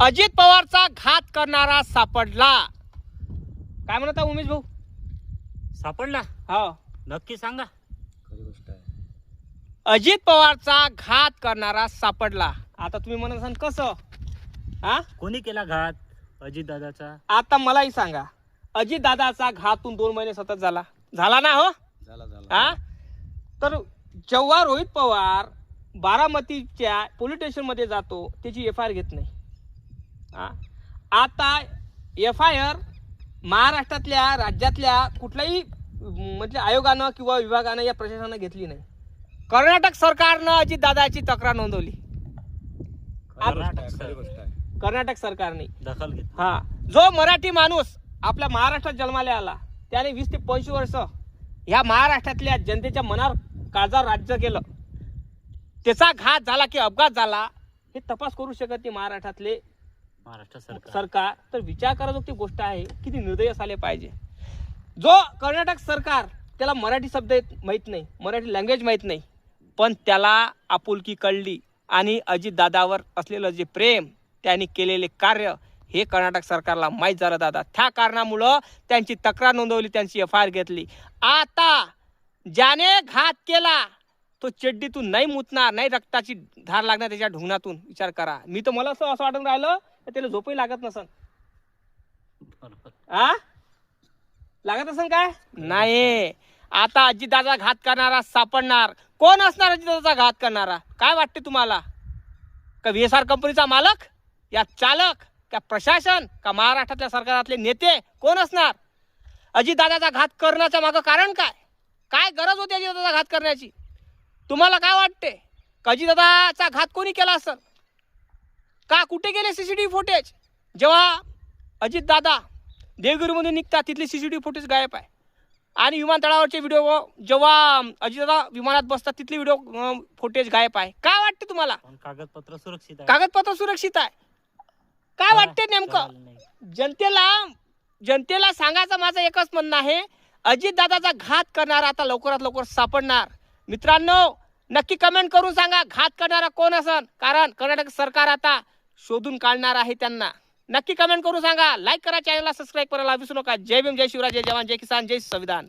अजित पवारचा घात करणारा सापडला. काय म्हणता उमेश भाऊ? सापडला? हो, नक्की सांगा. खरी गोष्ट आहे. अजित पवारचा घात करणारा सापडला. आता तुम्ही म्हणत असाल कसं? हा, कोणी केला घात अजित दादाचा? आता मलाही सांगा. अजित दादाचा घातून 2 महिने सतत झाला ना हो? झाला हा, तर जेव्हा रोहित पवार बारामतीच्या पोलीस स्टेशन मध्ये जातो त्याची FIR घेत नाही. हा, आता FIR महाराष्ट्रातल्या राज्यातल्या कुठल्याही म्हणजे आयोगानं किंवा विभागानं या प्रशासनानं घेतली नाही. कर्नाटक सरकारनं अजित दादाची तक्रार नोंदवली. खरी गोष्ट आहे. कर्नाटक सरकारने दखल घेतली. हा, जो मराठी माणूस आपल्या महाराष्ट्रात जन्माला आला त्याने 20 ते 25 वर्ष ह्या महाराष्ट्रातल्या जनतेच्या मनावर काळजावर राज्य केलं. त्याचा घात झाला की अपघात झाला हे तपास करू शकत नाही महाराष्ट्रातले महाराष्ट्र सरकार. तर विचार करायची गोष्ट आहे, किती निर्दयी झाले पाहिजे. जो कर्नाटक सरकार त्याला मराठी शब्द माहीत नाही, मराठी लँग्वेज माहीत नाही, पण त्याला आपुलकी कळली आणि अजित दादावर असलेलं जे प्रेम, त्यांनी केलेले कार्य हे कर्नाटक सरकारला माहीत झालं दादा. त्या कारणामुळं त्यांची तक्रार नोंदवली, त्यांची FIR घेतली. आता ज्याने घात केला तो चड्डीतून नाही मुतणार, नाही रक्ताची धार लागणार त्याच्या ढुंगणातून. विचार करा. मी तर मला असं वाटून राहिलं तर त्याला झोपही लागत नसन. आ, लागत असन काय? नाही. आता अजितदादा घात करणारा सापडणार. कोण असणार अजितदादाचा घात करणारा? काय वाटते तुम्हाला? का VSR कंपनीचा मालक, या चालक, का प्रशासन, का महाराष्ट्रातल्या सरकारातले नेते? कोण असणार? अजितदादाचा घात करण्याच्या मागं कारण काय? काय गरज होती अजितदादाचा घात करण्याची? तुम्हाला काय वाटते? अजितदादाचा घात कोणी केला असेल का? कुठे गेले CCTV फुटेज? जेव्हा अजितदादा देवगिरीमधून निघतात तिथले CCTV फुटेज गायब आहे. आणि विमानतळावरचे व्हिडिओ, जेव्हा अजितदादा विमानात बसतात तिथले व्हिडिओ फुटेज गायब आहे. काय वाटते तुम्हाला? कागदपत्र सुरक्षित आहे. कागदपत्र सुरक्षित आहे. काय वाटते नेमकं? जनतेला सांगायचं माझं एकच म्हणणं आहे, अजितदादाचा घात करणारा आता लवकरात लवकर सापडणार. मित्रांनो, नक्की कमेंट करून सांगा घात करणारा कोण असेल, कारण कर्नाटक सरकार आता शोधून काढणार आहे त्यांना. नक्की कमेंट करून सांगा. लाईक करा, चॅनलला सबस्क्राईब करायला विसरू नका. जय भीम, जय शिवराज, जय जवान, जय किसान, जय संविधान.